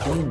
3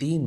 3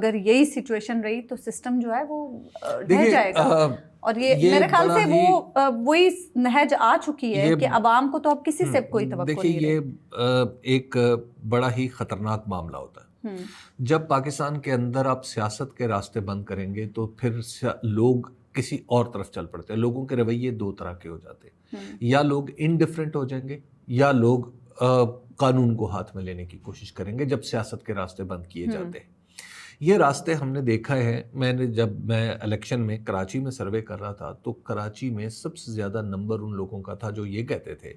اگر یہی سچویشن رہی تو سسٹم جو ہے وہ رہ جائے گا. اور یہ میرے خیال سے وہی نہج آ چکی ہے کہ عوام کو تو اب کسی سے کوئی توقع نہیں. دیکھیے یہ ایک بڑا ہی خطرناک معاملہ ہوتا ہے. جب پاکستان کے اندر آپ سیاست کے راستے بند کریں گے تو پھر لوگ کسی اور طرف چل پڑتے ہیں. لوگوں کے رویے دو طرح کے ہو جاتے ہیں, یا لوگ انڈیفرنٹ ہو جائیں گے یا لوگ قانون کو ہاتھ میں لینے کی کوشش کریں گے جب سیاست کے راستے بند کیے جاتے ہیں. یہ راستے ہم نے دیکھا ہے. جب میں الیکشن میں کراچی میں سروے کر رہا تھا تو کراچی میں سب سے زیادہ نمبر ان لوگوں کا تھا جو یہ کہتے تھے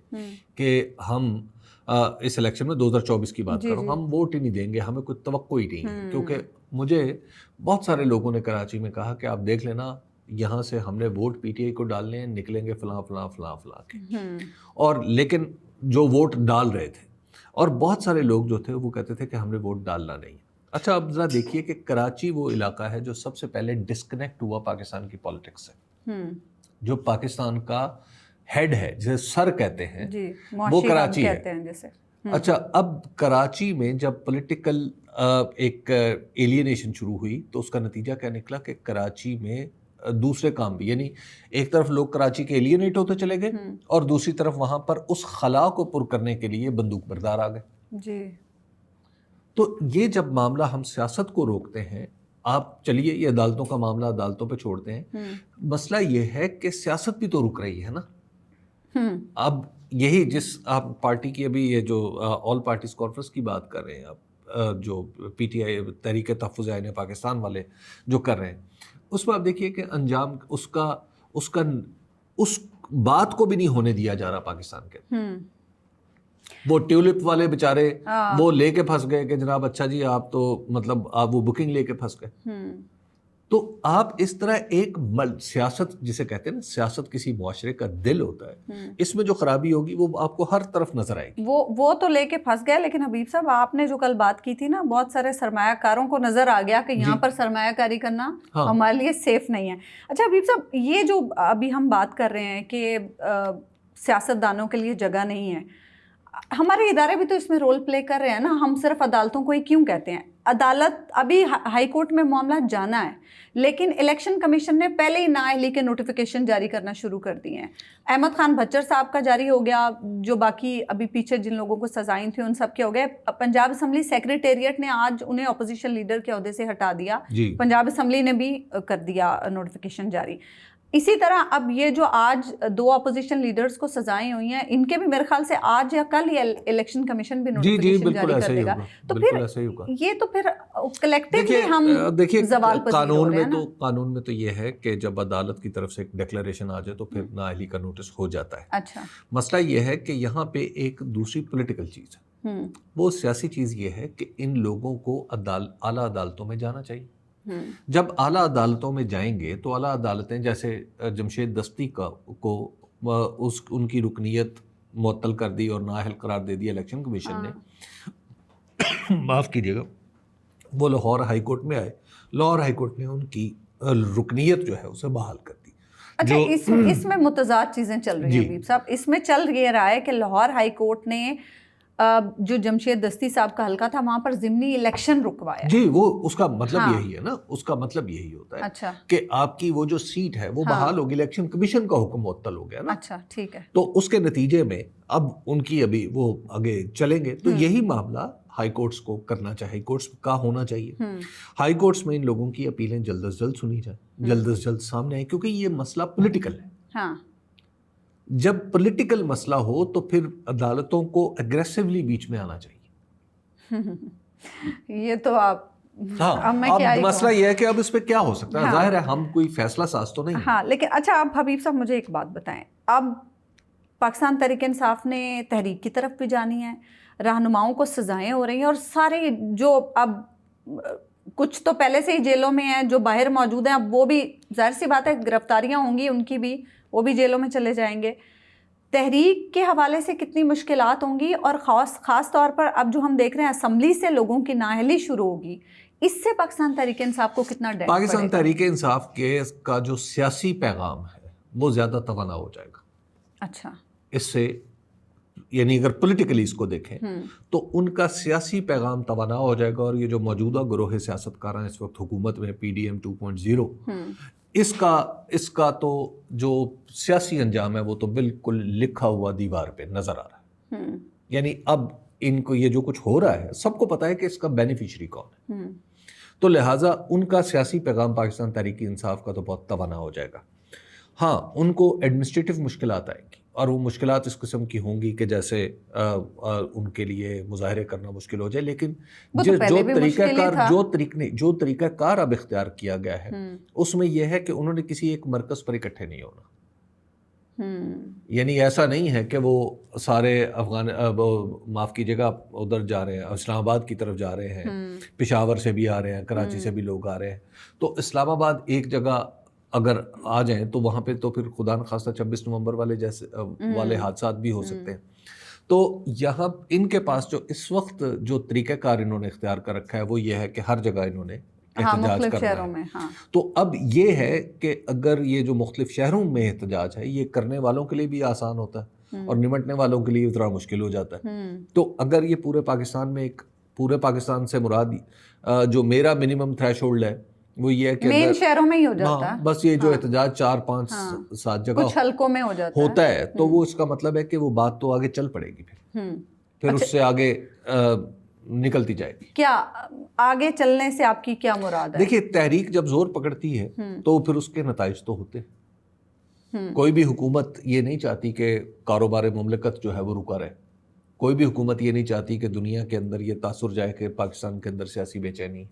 کہ ہم اس الیکشن میں 2024 کی بات کروں, ہم ووٹ ہی نہیں دیں گے, ہمیں کوئی توقع ہی نہیں ہے. کیونکہ مجھے بہت سارے لوگوں نے کراچی میں کہا کہ آپ دیکھ لینا یہاں سے ہم نے ووٹ پی ٹی آئی کو ڈالنے ہیں, نکلیں گے فلاں فلاں فلاں فلاں کے. اور لیکن جو ووٹ ڈال رہے تھے, اور بہت سارے لوگ جو تھے وہ کہتے تھے کہ ہم نے ووٹ ڈالنا نہیں. اچھا اب ذرا دیکھیے کہ کراچی وہ علاقہ ہے جو سب سے پہلے ڈسکنیکٹ ہوا پاکستان کی پالیٹکس سے. جو پاکستان کا ہیڈ ہے, جسے سر کہتے ہیں, وہ کراچی ہے. اچھا اب کراچی میں جب پولیٹیکل ایک ایلینیشن شروع ہوئی تو اس کا نتیجہ کیا نکلا کہ کراچی میں دوسرے کام بھی, یعنی ایک طرف لوگ کراچی کے ایلینیٹ ہوتے چلے گئے اور دوسری طرف وہاں پر اس خلا کو پر کرنے کے لیے بندوق بردار آ گئے. تو یہ جب معاملہ ہم سیاست کو روکتے ہیں, آپ چلیے یہ عدالتوں کا معاملہ عدالتوں پہ چھوڑتے ہیں, مسئلہ یہ ہے کہ سیاست بھی تو رک رہی ہے نا. اب یہی جس آپ پارٹی کی ابھی یہ جو آل پارٹیز کانفرنس کی بات کر رہے ہیں آپ, جو پی ٹی آئی تحریک تحفظ آئین پاکستان والے جو کر رہے ہیں, اس میں آپ دیکھیے کہ انجام اس بات کو بھی نہیں ہونے دیا جا رہا پاکستان کے. وہ ٹیولپ والے بیچارے وہ لے کے پھنس گئے کہ جناب اچھا جی آپ تو مطلب آپ وہ بکنگ لے کے پھنس گئے. تو آپ اس طرح ایک سیاست جسے کہتے ہیں نا, سیاست کسی معاشرے کا دل ہوتا ہے, اس میں جو خرابی ہوگی وہ آپ کو ہر طرف نظر آئے گی. وہ تو لے کے پھنس گیا, لیکن حبیب صاحب آپ نے جو کل بات کی تھی نا, بہت سارے سرمایہ کاروں کو نظر آ گیا کہ یہاں پر سرمایہ کاری کرنا ہمارے لیے سیف نہیں ہے. اچھا حبیب صاحب, یہ جو ابھی ہم بات کر رہے ہیں کہ سیاست دانوں کے لیے جگہ نہیں ہے, ہمارے ادارے بھی تو اس میں رول پلے کر رہے ہیں نا. ہم صرف عدالتوں کو ہی کیوں کہتے ہیں؟ عدالت ابھی ہائی کورٹ میں معاملہ جانا ہے, لیکن الیکشن کمیشن نے پہلے ہی نااہلی کے نوٹیفیکیشن جاری کرنا شروع کر دیے ہیں. احمد خان بھچر صاحب کا جاری ہو گیا, جو باقی ابھی پیچھے جن لوگوں کو سزائیں تھیں ان سب کے ہو گئے. پنجاب اسمبلی سیکریٹریٹ نے آج انہیں اپوزیشن لیڈر کے عہدے سے ہٹا دیا. پنجاب اسمبلی نے بھی کر دیا نوٹیفیکیشن جاری. اسی طرح اب یہ جو آج 2 اپوزیشن لیڈرز کو سزائیں ہوئی ہیں, ان کے بھی میرے خیال سے آج یا کل یہ الیکشن کمیشن بھی نوٹیفیکیشن جاری کر دے گا. تو پھر یہ تو پھر کلیکٹیولی ہم زوال پذیر ہو رہے ہیں نا. قانون میں تو یہ ہے کہ جب عدالت کی طرف سے ایک ڈکلیریشن آ جائے تو پھر نااہلی کا نوٹس ہو جاتا ہے. اچھا, مسئلہ یہ ہے کہ یہاں پہ ایک دوسری پولیٹیکل چیز ہے. وہ سیاسی چیز یہ ہے کہ ان لوگوں کو اعلیٰ عدالتوں میں جانا چاہیے. جب اعلیٰ عدالتوں میں جائیں گے تو اعلیٰ عدالتیں جیسے جمشید دستی کو ان کی رکنیت معطل کر دی اور نااہل قرار دے دی الیکشن کمیشن نے, معاف کیجیے گا, وہ لاہور ہائی کورٹ میں آئے, لاہور ہائی کورٹ نے ان کی رکنیت جو ہے اسے بحال کر دی. اچھا, اس میں متضاد چیزیں چل رہی ہیں حبیب صاحب. اس میں چل یہ رہا ہے کہ لاہور ہائی کورٹ نے جو جمشید دستی صاحب کا حلقہ تھا وہاں پر ضمنی الیکشن رکوایا. جی, وہ اس کا مطلب یہی ہے نا, اس کا مطلب یہی ہوتا ہے. اچھا, کہ آپ کی وہ جو سیٹ ہے وہ بحال ہوگی, الیکشن کمیشن کا حکم معطل ہو گیا نا. اچھا ٹھیک ہے. تو اس کے نتیجے میں اب ان کی ابھی وہ آگے چلیں گے. تو یہی معاملہ ہائی کورٹس کو کرنا چاہیے, کورٹس کا ہونا چاہیے. ہائی کورٹس میں ان لوگوں کی اپیلیں جلد از جلد سنی جائیں, جلد از جلد سامنے آئیں, کیونکہ یہ مسئلہ پولیٹیکل ہے. ہاں, جب پولیٹیکل مسئلہ ہو تو پھر عدالتوں کو اگریسولی بیچ میں آنا چاہیے. یہ تو آپ اب مسئلہ یہ ہے کہ اب اس پہ کیا ہو سکتا ہے. ظاہر ہے ہم کوئی فیصلہ ساز تو نہیں. ہاں, لیکن اچھا اب حبیب صاحب مجھے ایک بات بتائیں, اب پاکستان تحریک انصاف نے تحریک کی طرف بھی جانی ہے, رہنماؤں کو سزائیں ہو رہی ہیں, اور سارے جو اب کچھ تو پہلے سے ہی جیلوں میں ہیں, جو باہر موجود ہیں اب وہ بھی ظاہر سی بات ہے گرفتاریاں ہوں گی ان کی بھی, وہ بھی جیلوں میں چلے جائیں گے. تحریک کے حوالے سے کتنی مشکلات ہوں گی, اور خاص طور پر اب جو ہم دیکھ رہے ہیں اسمبلی سے لوگوں کی نااہلی شروع ہوگی, اس سے پاکستان تحریک انصاف کو کتنا ڈیمیج پڑے گا؟ پاکستان تحریک انصاف کا جو سیاسی پیغام ہے وہ زیادہ توانا ہو جائے گا. اچھا, اس سے یعنی اگر پولیٹیکلی اس کو دیکھیں تو ان کا سیاسی پیغام توانا ہو جائے گا، اور یہ جو موجودہ گروہ سیاست کاران اس وقت حکومت میں PDM 2.0 اس کا تو جو سیاسی انجام ہے وہ تو بالکل لکھا ہوا دیوار پہ نظر آ رہا ہے. یعنی اب ان کو یہ جو کچھ ہو رہا ہے سب کو پتا ہے کہ اس کا بینیفیشری کون ہے، تو لہٰذا ان کا سیاسی پیغام پاکستان تحریک انصاف کا تو بہت توانا ہو جائے گا. ہاں ان کو ایڈمنسٹریٹو مشکلات آئیں گی، اور وہ مشکلات اس قسم کی ہوں گی کہ جیسے ان کے لیے مظاہرے کرنا مشکل ہو جائے، لیکن جو طریقہ کار اب اختیار کیا گیا ہے اس میں یہ ہے کہ انہوں نے کسی ایک مرکز پر اکٹھے نہیں ہونا. یعنی ایسا نہیں ہے کہ وہ سارے معاف کیجیے گا ادھر جا رہے ہیں، اسلام آباد کی طرف جا رہے ہیں، پشاور سے بھی آ رہے ہیں، کراچی سے بھی لوگ آ رہے ہیں، تو اسلام آباد ایک جگہ اگر آ جائیں تو وہاں پہ تو پھر خدا نخواستہ 26 نومبر والے جیسے والے حادثات بھی ہو سکتے ہیں. تو یہاں ان کے پاس جو اس وقت جو طریقہ کار انہوں نے اختیار کر رکھا ہے وہ یہ ہے کہ ہر جگہ انہوں نے احتجاج کرنا ہے. تو اب یہ ہے کہ اگر یہ جو مختلف شہروں میں احتجاج ہے یہ کرنے والوں کے لیے بھی آسان ہوتا ہے اور نمٹنے والوں کے لیے اتنا مشکل ہو جاتا ہے. تو اگر یہ پورے پاکستان میں پورے پاکستان سے مراد جو میرا منیمم تھریش ہولڈ ہے وہ یہ ہے کہ مین شہروں میں ہی ہو جاتا ہے، بس یہ جو احتجاج 4 5 7 جگہ کچھ حلقوں میں ہوتا ہے تو وہ اس کا مطلب ہے کہ وہ بات تو آگے چل پڑے گی، پھر اس سے آگے نکلتی جائے گی. کیا آگے چلنے سے آپ کی کیا مراد ہے؟ دیکھیے تحریک جب زور پکڑتی ہے تو پھر اس کے نتائج تو ہوتے ہیں. کوئی بھی حکومت یہ نہیں چاہتی کہ کاروبار مملکت جو ہے وہ رکا رہے، کوئی بھی حکومت یہ نہیں چاہتی کہ دنیا کے اندر یہ تاثر جائے کہ پاکستان کے اندر سیاسی بے چینی.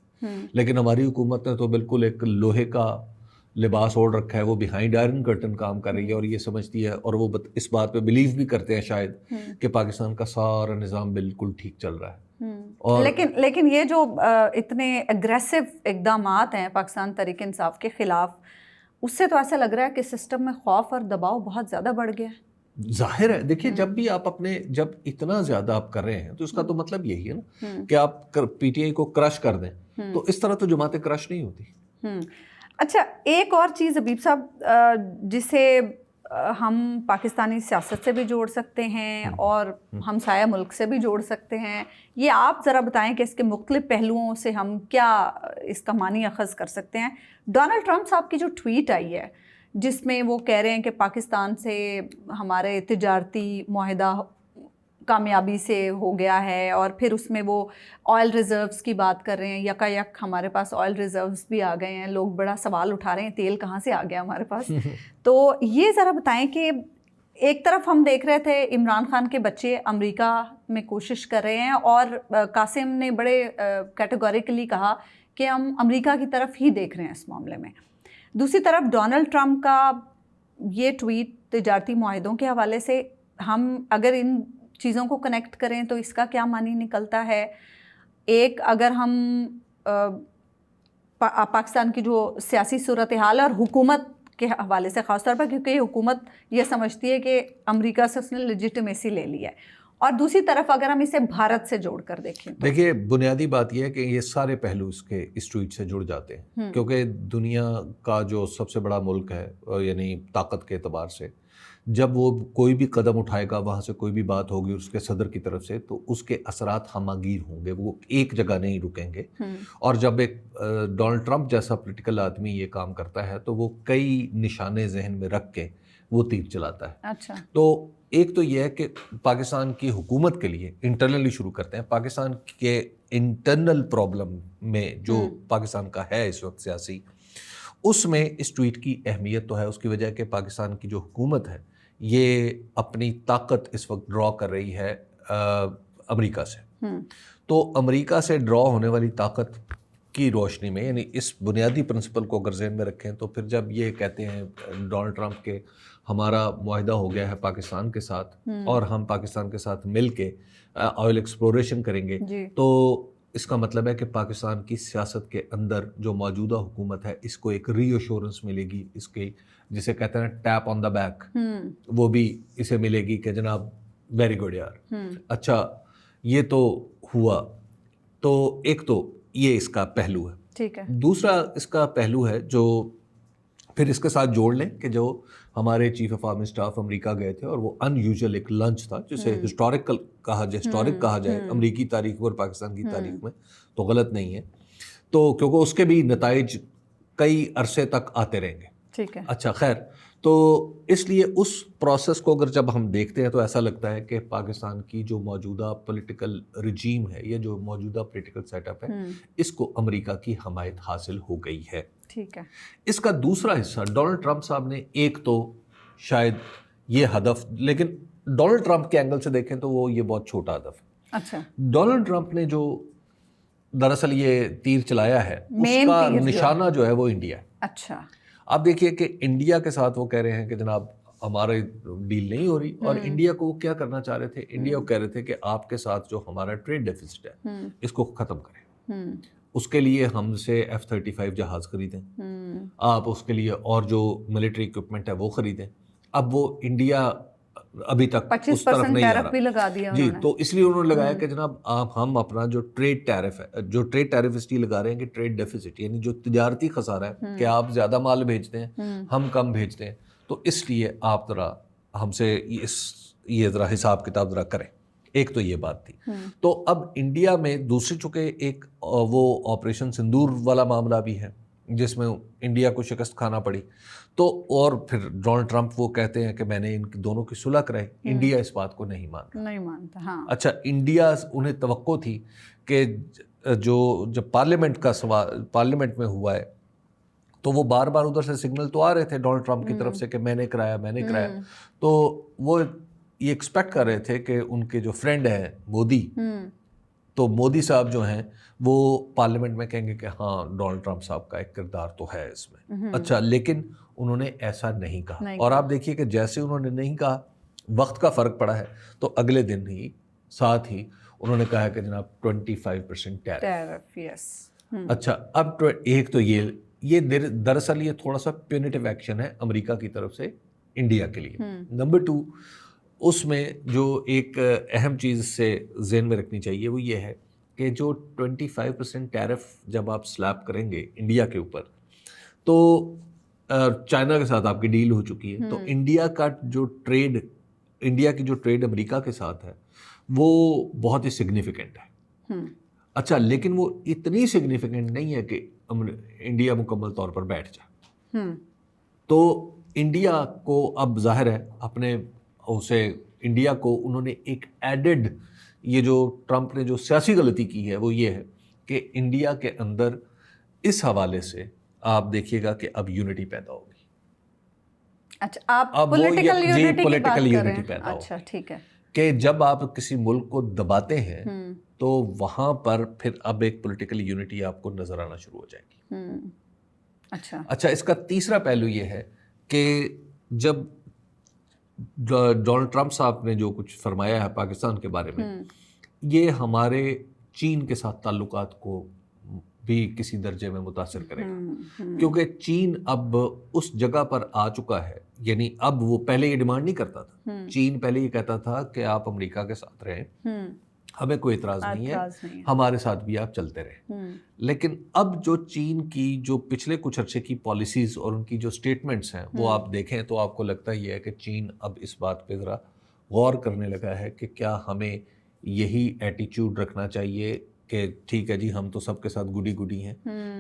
لیکن ہماری حکومت نے تو بالکل ایک لوہے کا لباس اوڑھ رکھا ہے، وہ بیہائنڈ آئرن کرٹن کام کر رہی ہے اور یہ سمجھتی ہے اور وہ اس بات پہ بلیو بھی کرتے ہیں شاید کہ پاکستان کا سارا نظام بالکل ٹھیک چل رہا ہے. لیکن یہ جو اتنے اگریسو اقدامات ہیں پاکستان تحریک انصاف کے خلاف، اس سے تو ایسا لگ رہا ہے کہ سسٹم میں خوف اور دباؤ بہت زیادہ بڑھ گیا ہے. ظاہر ہے، دیکھیے جب بھی آپ جب اتنا زیادہ آپ کر رہے ہیں تو اس کا تو مطلب یہی ہے نا کہ آپ PTI کو کرش کر دیں، تو اس طرح تو جماعتیں کرش نہیں ہوتی. اچھا ایک اور چیز حبیب صاحب جسے ہم پاکستانی سیاست سے بھی جوڑ سکتے ہیں اور ہمسایہ ملک سے بھی جوڑ سکتے ہیں، یہ آپ ذرا بتائیں کہ اس کے مختلف پہلوؤں سے ہم کیا اس کا معنی اخذ کر سکتے ہیں. ڈونلڈ ٹرمپ صاحب کی جو ٹویٹ آئی ہے جس میں وہ کہہ رہے ہیں کہ پاکستان سے ہمارے تجارتی معاہدہ کامیابی سے ہو گیا ہے، اور پھر اس میں وہ آئل ریزروز کی بات کر رہے ہیں، یک ہمارے پاس آئل ریزروز بھی آ گئے ہیں. لوگ بڑا سوال اٹھا رہے ہیں تیل کہاں سے آ گیا ہمارے پاس. تو یہ ذرا بتائیں کہ ایک طرف ہم دیکھ رہے تھے عمران خان کے بچے امریکہ میں کوشش کر رہے ہیں، اور قاسم نے بڑے کیٹیگوریکلی کہا کہ ہم امریکہ کی طرف ہی دیکھ رہے ہیں اس معاملے میں. دوسری طرف ڈونلڈ ٹرمپ کا یہ ٹویٹ تجارتی معاہدوں کے حوالے سے، ہم اگر ان چیزوں کو کنیکٹ کریں تو اس کا کیا معنی نکلتا ہے؟ ایک اگر ہم پاکستان کی جو سیاسی صورتحال اور حکومت کے حوالے سے خاص طور پر، کیونکہ یہ حکومت یہ سمجھتی ہے کہ امریکہ سے اس نے لیجیٹمیسی لے لی ہے، اور دوسری طرف اگر ہم اسے بھارت سے جوڑ کر دیکھیں، دیکھیے بنیادی بات یہ ہے کہ یہ سارے پہلو اس ٹویٹ سے جڑ جاتے ہیں، کیونکہ دنیا کا جو سب سے بڑا ملک ہے یعنی طاقت کے اعتبار سے، جب وہ کوئی بھی قدم اٹھائے گا، وہاں سے کوئی بھی بات ہوگی اس کے صدر کی طرف سے، تو اس کے اثرات ہمہ گیر ہوں گے، وہ ایک جگہ نہیں رکیں گے. اور جب ایک ڈونلڈ ٹرمپ جیسا پولیٹیکل آدمی یہ کام کرتا ہے تو وہ کئی نشانے ذہن میں رکھ کے وہ تیر چلاتا ہے. اچھا، تو ایک تو یہ ہے کہ پاکستان کی حکومت کے لیے انٹرنلی شروع کرتے ہیں. پاکستان کے انٹرنل پرابلم میں جو پاکستان کا ہے اس وقت سیاسی، اس میں اس ٹویٹ کی اہمیت تو ہے. اس کی وجہ ہے کہ پاکستان کی جو حکومت ہے یہ اپنی طاقت اس وقت ڈرا کر رہی ہے امریکہ سے. تو امریکہ سے ڈرا ہونے والی طاقت کی روشنی میں، یعنی اس بنیادی پرنسپل کو اگر ذہن میں رکھیں تو پھر جب یہ کہتے ہیں ڈونلڈ ٹرمپ کے ہمارا معاہدہ ہو گیا ہے پاکستان کے ساتھ اور ہم پاکستان کے ساتھ مل کے آئل ایکسپلوریشن کریں گے، تو اس کا مطلب ہے کہ پاکستان کی سیاست کے اندر جو موجودہ حکومت ہے اس کو ایک ری ایشورنس ملے گی، اس کی جسے کہتے ہیں ٹیپ آن دا بیک، وہ بھی اسے ملے گی کہ جناب ویری گڈ یار، اچھا یہ تو ہوا. تو ایک تو یہ اس کا پہلو ہے. ٹھیک ہے. دوسرا اس کا پہلو ہے جو پھر اس کے ساتھ جوڑ لیں کہ جو ہمارے چیف آف آرمی اسٹاف امریکہ گئے تھے اور وہ ان یوزول ایک لنچ تھا جسے ہسٹورک کہا جائے امریکی تاریخ میں اور پاکستان کی تاریخ میں تو غلط نہیں ہے، تو کیونکہ اس کے بھی نتائج کئی عرصے تک آتے رہیں گے. ٹھیک ہے. اچھا خیر، تو اس لیے اس پروسیس کو اگر جب ہم دیکھتے ہیں تو ایسا لگتا ہے کہ پاکستان کی جو موجودہ پولیٹیکل رجیم ہے یا جو موجودہ پولیٹیکل سیٹ اپ ہے اس کو امریکہ کی حمایت حاصل ہو گئی ہے. ٹھیک ہے. اس کا دوسرا حصہ ڈونلڈ ٹرمپ صاحب نے ایک تو شاید یہ ہدف، لیکن ڈونلڈ ٹرمپ کے اینگل سے دیکھیں تو وہ یہ بہت چھوٹا ہدف ہے. اچھا. ڈونلڈ ٹرمپ نے جو دراصل یہ تیر چلایا ہے اس کا نشانہ جو ہے وہ انڈیا ہے. اچھا. آپ دیکھیے کہ انڈیا کے ساتھ وہ کہہ رہے ہیں کہ جناب ہمارے ڈیل نہیں ہو رہی، اور انڈیا کو وہ کیا کرنا چاہ رہے تھے، انڈیا کو کہہ رہے تھے کہ آپ کے ساتھ جو ہمارا ٹریڈ ڈیفیسٹ ہے اس کو ختم کریں، اس کے لیے ہم سے F-35 جہاز خریدیں، آپ اس کے لیے اور جو ملٹری اکوپمنٹ ہے وہ خریدیں. اب وہ انڈیا ابھی تک اس طرف نہیں آ رہا جی، تو اس لیے انہوں نے لگایا کہ جناب آپ ہم اپنا جو ٹریڈ ٹیرف ہے، جو ٹریڈ ٹیرف اس لیے لگا رہے ہیں کہ ٹریڈ ڈیفیسٹ یعنی جو تجارتی خسارہ ہے کہ آپ زیادہ مال بھیجتے ہیں ہم کم بھیجتے ہیں، تو اس لیے آپ ذرا ہم سے یہ ذرا حساب کتاب ذرا کریں. ایک تو یہ بات تھی. تو اب انڈیا میں دوسری چونکہ ایک وہ آپریشن سندور والا معاملہ بھی ہے جس میں انڈیا کو شکست کھانا پڑی، تو اور پھر ڈونلڈ ٹرمپ وہ کہتے ہیں کہ میں نے ان دونوں کی صلح کرائی. انڈیا اس بات کو نہیں مانتا. ہاں. اچھا، انڈیا انہیں توقع تھی کہ جب پارلیمنٹ میں ہوا ہے تو وہ بار بار ادھر سے سگنل تو آ رہے تھے ڈونلڈ ٹرمپ کی طرف سے کہ میں نے کرایا، تو وہ یہ ایکسپیکٹ کر رہے تھے کہ ان کے جو فرینڈ ہیں مودی، تو مودی صاحب جو ہیں وہ پارلیمنٹ میں کہیں گے کہ ہاں ڈونلڈ ٹرمپ صاحب کا ایک کردار تو ہے اس میں. اچھا، لیکن انہوں نے ایسا نہیں کہا، اور آپ دیکھیے کہ جیسے انہوں نے نہیں کہا وقت کا فرق پڑا ہے، تو اگلے دن ہی ساتھ ہی انہوں نے کہا کہ جناب 25% ٹیرف. اچھا، اب ایک تو یہ دراصل یہ تھوڑا سا پیونیٹیو ایکشن ہے امریکہ کی طرف سے انڈیا کے لیے. نمبر 2، اس میں جو ایک اہم چیز سے ذہن میں رکھنی چاہیے وہ یہ ہے کہ جو 25% ٹیرف جب آپ سلیب کریں گے انڈیا کے اوپر، تو چائنا کے ساتھ آپ کی ڈیل ہو چکی ہے، تو انڈیا کی جو ٹریڈ امریکہ کے ساتھ ہے وہ بہت ہی سگنیفیکنٹ ہے. اچھا، لیکن وہ اتنی سگنیفیکنٹ نہیں ہے کہ انڈیا مکمل طور پر بیٹھ جائے. تو انڈیا کو اب ظاہر ہے انڈیا کو انہوں نے ایک ایڈڈ، یہ جو ٹرمپ نے جو سیاسی غلطی کی ہے وہ یہ ہے کہ انڈیا کے اندر اس حوالے سے آپ دیکھیے گا کہ اب یونٹی پیدا ہوگی. اچھا، آپ پولیٹیکل یونٹی پیدا ہوگی. اچھا، ٹھیک ہے. کہ جب آپ کسی ملک کو دباتے ہیں تو وہاں پر پھر اب ایک پولیٹیکل یونٹی آپ کو نظر آنا شروع ہو جائے گی. اچھا، اس کا تیسرا پہلو یہ ہے کہ جب ڈونلڈ ٹرمپ صاحب نے جو کچھ فرمایا ہے پاکستان کے بارے میں، یہ ہمارے چین کے ساتھ تعلقات کو بھی کسی درجے میں متاثر کرے گا، کیونکہ چین اب اس جگہ پر آ چکا ہے. یعنی اب وہ پہلے یہ ڈیمانڈ نہیں کرتا تھا، چین پہلے یہ کہتا تھا کہ آپ امریکہ کے ساتھ رہیں، ہمیں کوئی اعتراض نہیں ہے، ہمارے ساتھ بھی آپ چلتے رہیں. لیکن اب جو چین کی جو پچھلے کچھ عرصے کی پالیسیز اور ان کی جو سٹیٹمنٹس ہیں وہ آپ دیکھیں تو آپ کو لگتا یہ ہے کہ چین اب اس بات پہ ذرا غور کرنے لگا ہے کہ کیا ہمیں یہی ایٹیچیوڈ رکھنا چاہیے کہ ٹھیک ہے جی ہم تو سب کے ساتھ گڈی گڈی ہیں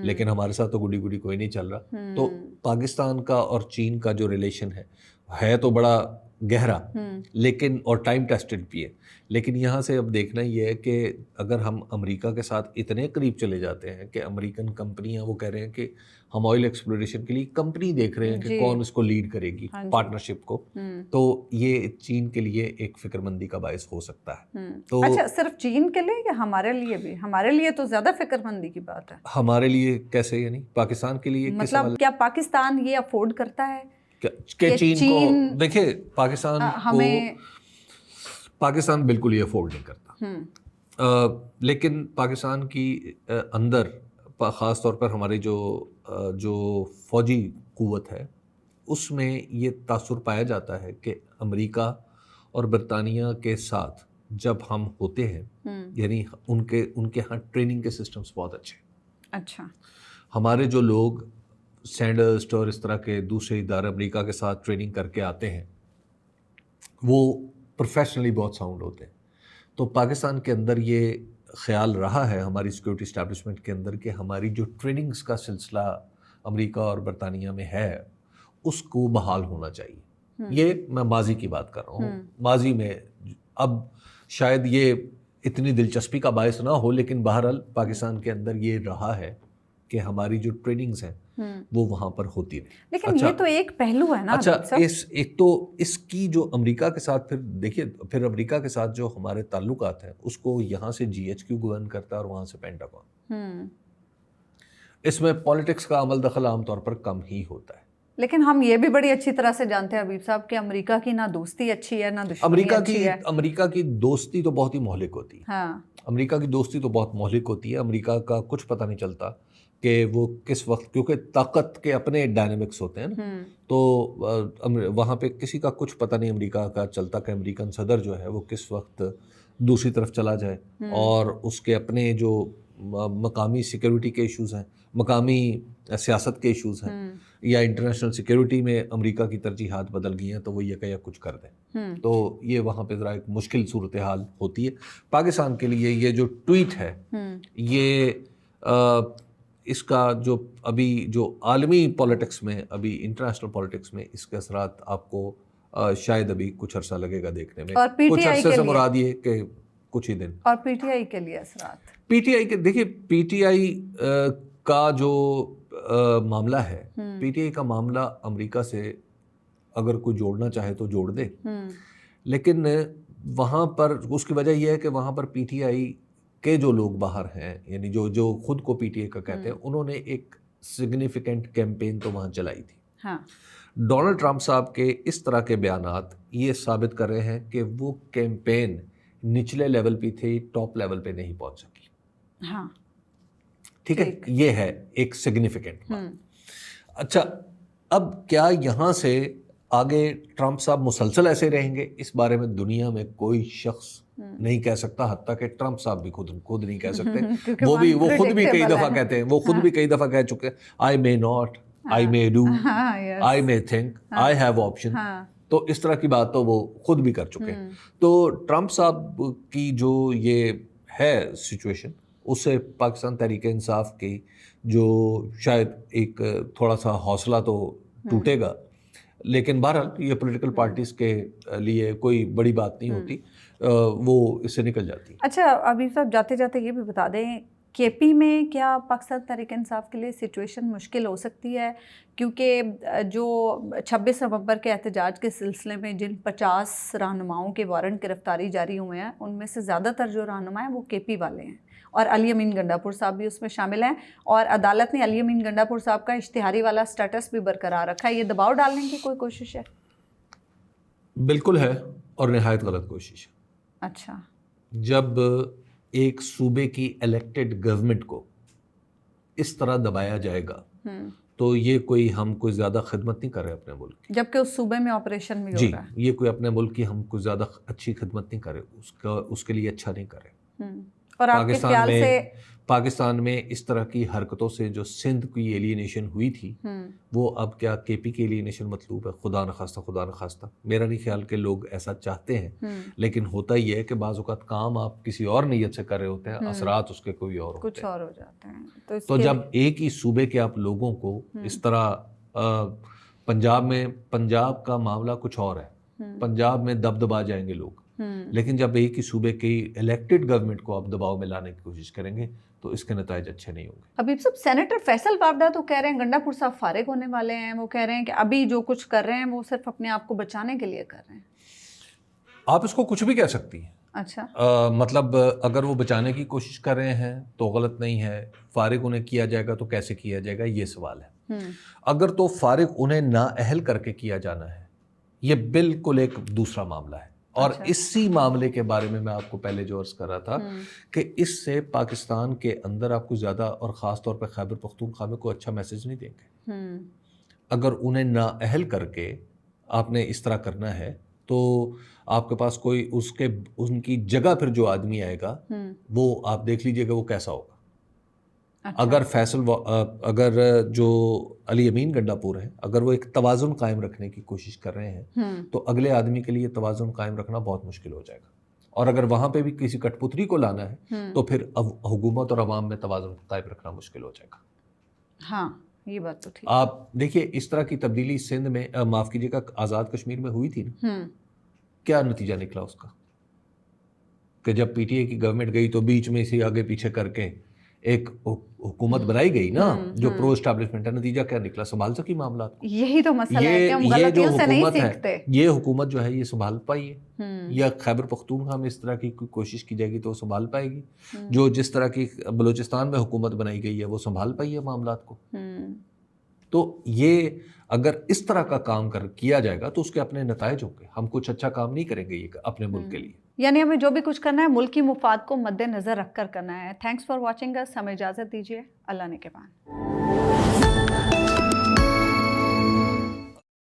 لیکن ہمارے ساتھ تو گڈی گڈی کوئی نہیں چل رہا. تو پاکستان کا اور چین کا جو ریلیشن ہے تو بڑا گہرا لیکن اور ٹائم ٹیسٹڈ بھی ہے. لیکن یہاں سے اب دیکھنا یہ ہے کہ اگر ہم امریکہ کے ساتھ اتنے قریب چلے جاتے ہیں کہ امریکن کمپنیاں وہ کہہ رہے ہیں کہ ہم آئل ایکسپلوریشن کے لیے کمپنی دیکھ رہے ہیں کہ کون اس کو لیڈ کرے گی پارٹنرشپ کو, تو یہ چین کے لیے ایک فکر مندی کا باعث ہو سکتا ہے. تو اچھا صرف چین کے لیے یا ہمارے لیے بھی؟ ہمارے لیے تو زیادہ فکر مندی کی بات ہے. ہمارے لیے کیسے؟ یعنی پاکستان کے لیے مطلب کیا پاکستان یہ افورڈ کرتا ہے کہ چین کو دیکھیں پاکستان بالکل یہ افورڈ نہیں کرتا, لیکن پاکستان کی اندر خاص طور پر ہماری جو فوجی قوت ہے اس میں یہ تاثر پایا جاتا ہے کہ امریکہ اور برطانیہ کے ساتھ جب ہم ہوتے ہیں یعنی ان کے ہاں ٹریننگ کے سسٹمز بہت اچھے. اچھا. ہمارے جو لوگ سینڈرسٹ اور اس طرح کے دوسرے ادارے امریکہ کے ساتھ ٹریننگ کر کے آتے ہیں وہ پروفیشنلی بہت ساؤنڈ ہوتے ہیں. تو پاکستان کے اندر یہ خیال رہا ہے ہماری سیکورٹی اسٹیبلشمنٹ کے اندر کہ ہماری جو ٹریننگز کا سلسلہ امریکہ اور برطانیہ میں ہے اس کو بحال ہونا چاہیے. یہ میں ماضی کی بات کر رہا ہوں. ماضی میں اب شاید یہ اتنی دلچسپی کا باعث نہ ہو لیکن بہرحال پاکستان کے اندر یہ رہا ہے کہ ہماری جو ٹریننگز ہیں وہ وہاں پر ہوتی رہی. لیکن یہ تو ایک پہلو ہے نا. اچھا ایک تو اس کی جو امریکہ کے ساتھ پھر دیکھیے پھر امریکہ کے ساتھ جو ہمارے تعلقات ہیں اس کو یہاں سے GHQ گورن کرتا ہے اور وہاں سے پینٹاگون. اس میں پالیٹکس کا عمل دخل عام طور پر کم ہی ہوتا ہے. لیکن ہم یہ بھی بڑی اچھی طرح سے جانتے ہیں حبیب صاحب کہ امریکہ کی نہ دوستی اچھی ہے نہ دشمنی اچھی ہے. امریکہ کی دوستی تو بہت ہی مہلک ہوتی ہے. ہاں امریکہ کی دوستی تو بہت مہلک ہوتی ہے. امریکہ کا کچھ پتہ نہیں چلتا کہ وہ کس وقت, کیونکہ طاقت کے اپنے ڈائنامکس ہوتے ہیں نا, تو وہاں پہ کسی کا کچھ پتہ نہیں امریکہ کا چلتا کہ امریکن صدر جو ہے وہ کس وقت دوسری طرف چلا جائے, اور اس کے اپنے جو مقامی سیکیورٹی کے ایشوز ہیں, مقامی سیاست کے ایشوز ہیں, یا انٹرنیشنل سیکیورٹی میں امریکہ کی ترجیحات بدل گئی ہیں تو وہ یہ کچھ کر دیں. تو یہ وہاں پہ ذرا ایک مشکل صورتحال ہوتی ہے. پاکستان کے لیے یہ جو ٹویٹ ہے یہ اس کا جو ابھی جو عالمی پولیٹکس میں, ابھی انٹرنیشنل پولیٹکس میں اس کے اثرات آپ کو شاید ابھی کچھ عرصہ لگے گا دیکھنے میں. کچھ عرصے سے مراد یہ کہ کچھ ہی دن. اور پی ٹی آئی کے لیے اثرات, پی ٹی آئی کے دیکھیے پی ٹی آئی کا جو معاملہ ہے, پی ٹی آئی کا معاملہ امریکہ سے اگر کوئی جوڑنا چاہے تو جوڑ دے, لیکن وہاں پر اس کی وجہ یہ ہے کہ وہاں پر پی ٹی آئی کے جو لوگ باہر ہیں, یعنی جو خود کو پی ٹی آئی کا کہتے ہیں, انہوں نے ایک سگنیفیکنٹ کیمپین تو وہاں چلائی تھی. ڈونلڈ ٹرمپ صاحب کے اس طرح کے بیانات یہ ثابت کر رہے ہیں کہ وہ کیمپین نچلے لیول پہ تھی, ٹاپ لیول پہ نہیں پہنچ سکی. ہاں ٹھیک ہے, یہ ہے ایک سگنیفیکنٹ بات. اچھا اب کیا یہاں سے آگے ٹرمپ صاحب مسلسل ایسے رہیں گے, اس بارے میں دنیا میں کوئی شخص نہیں کہہ سکتا, حتیٰ کہ ٹرمپ صاحب بھی خود نہیں کہہ سکتے. وہ خود بھی کئی دفعہ کہتے ہیں, وہ خود بھی کئی دفعہ کہہ چکے ہیں, I may not, I may do, I may think, I have option. تو اس طرح کی بات تو وہ خود بھی کر چکے ہیں. تو ٹرمپ صاحب کی جو یہ ہے سچویشن, اس سے پاکستان تحریک انصاف کی جو شاید ایک تھوڑا سا حوصلہ تو ٹوٹے گا, لیکن بہرحال یہ پولیٹیکل پارٹیز کے لیے کوئی بڑی بات نہیں ہوتی, وہ اس سے نکل جاتی. اچھا ابھی صاحب جاتے جاتے یہ بھی بتا دیں کے پی میں کیا پاکستان تحریک انصاف کے لیے سچویشن مشکل ہو سکتی ہے, کیونکہ جو 26 نومبر کے احتجاج کے سلسلے میں جن 50 رہنماؤں کے وارنٹ گرفتاری جاری ہوئے ہیں ان میں سے زیادہ تر جو رہنما ہیں وہ کے پی والے ہیں, اور علی امین گنڈاپور صاحب بھی اس میں شامل ہیں, اور عدالت نے علی امین گنڈاپور صاحب کا اشتہاری والا سٹیٹس بھی برقرار رکھا ہے. یہ دباؤ ڈالنے کی کوئی کوشش ہے؟ بالکل ہے, اور نہایت غلط کوشش ہے. اچھا, جب ایک صوبے کی الیکٹڈ گورنمنٹ کو اس طرح دبایا جائے گا تو یہ ہم کوئی زیادہ خدمت نہیں کر رہے اپنے ملک کی, جبکہ اس صوبے میں آپریشن بھی ہو رہا ہے. یہ کوئی اپنے ملک کی ہم کوئی زیادہ اچھی خدمت نہیں کر رہے, اس کے لیے اچھا نہیں کر رہے. اور آپ کے خیال سے پاکستان میں اس طرح کی حرکتوں سے جو سندھ کی ایلینیشن ہوئی تھی وہ اب کیا کے پی کی ایلینیشن مطلوب ہے؟ خدا نخواستہ. میرا نہیں خیال کہ لوگ ایسا چاہتے ہیں, لیکن ہوتا یہ ہے کہ بعض اوقات کام آپ کسی اور نیت سے کر رہے ہوتے ہیں, اثرات اس کے کوئی اور ہوتے ہیں, کچھ اور ہو جاتے ہیں. تو جب ایک ہی صوبے کے آپ لوگوں کو اس طرح پنجاب کا معاملہ کچھ اور ہے, پنجاب میں دبا جائیں گے لوگ, لیکن جب ایک ہی صوبے کی الیکٹڈ گورنمنٹ کو آپ دباؤ میں لانے کی کوشش کریں گے تو اس کے نتائج اچھے نہیں ہوں گے. حبیب صاحب سینیٹر فیصل وابڈا تو کہہ رہے ہیں گنڈاپور صاحب فارغ ہونے والے ہیں, وہ کہہ رہے ہیں کہ ابھی جو کچھ کر رہے ہیں وہ صرف اپنے آپ کو بچانے کے لیے کر رہے ہیں. آپ اس کو کچھ بھی کہہ سکتی ہیں. اچھا مطلب اگر وہ بچانے کی کوشش کر رہے ہیں تو غلط نہیں ہے, فارغ انہیں کیا جائے گا تو کیسے کیا جائے گا یہ سوال ہے. اگر تو فارغ انہیں نااہل کر کے کیا جانا ہے, یہ بالکل ایک دوسرا معاملہ ہے. اور اسی معاملے کے بارے میں آپ کو پہلے جو عرض کر رہا تھا کہ اس سے پاکستان کے اندر آپ کو زیادہ, اور خاص طور پہ خیبر پختونخوا میں کوئی اچھا میسج نہیں دیں گے. اگر انہیں نااہل کر کے آپ نے اس طرح کرنا ہے تو آپ کے پاس کوئی ان کی جگہ پھر جو آدمی آئے گا وہ آپ دیکھ لیجئے گا وہ کیسا ہوگا. اگر اگر جو علی امین گنڈاپور ہیں اگر وہ ایک توازن قائم رکھنے کی کوشش کر رہے ہیں تو اگلے آدمی کے لیے توازن قائم رکھنا بہت مشکل ہو جائے گا، اور اگر وہاں پہ بھی کسی کٹ پتری کو لانا ہے تو پھر اب حکومت اور عوام میں توازن قائم رکھنا مشکل ہو جائے گا۔ ہاں یہ بات تو ٹھیک۔ آپ دیکھیے اس طرح کی تبدیلی سندھ میں معاف کیجیے گا آزاد کشمیر میں ہوئی تھی نا، کیا نتیجہ نکلا اس کا کہ جب پی ٹی آئی کی گورنمنٹ گئی تو بیچ میں سے آگے پیچھے کر کے ایک حکومت بنائی گئی نا جو پرو اسٹیبلشمنٹ ہے، نتیجہ کیا نکلا؟ سنبھال سکی معاملات کو؟ یہی تو مسئلہ ہے کہ ہم غلطیوں سے نہیں سیکھتے۔ یہ حکومت جو ہے یہ سنبھال پائی ہے، یا خیبر پختونخوا میں اس طرح کی کوئی کوشش کی جائے گی تو وہ سنبھال پائے گی؟ جو جس طرح کی بلوچستان میں حکومت بنائی گئی ہے وہ سنبھال پائی ہے معاملات کو؟ تو یہ اگر اس طرح کا کام کیا جائے گا تو اس کے اپنے نتائج ہوں گے۔ ہم کچھ اچھا کام نہیں کریں گے یہ اپنے ملک کے لیے، یعنی ہمیں جو بھی کچھ کرنا ہے ملکی مفاد کو مد نظر رکھ کر کرنا ہے۔ تھینکس فار واچنگ اس، ہمیں اجازت دیجیے، اللہ نگہبان۔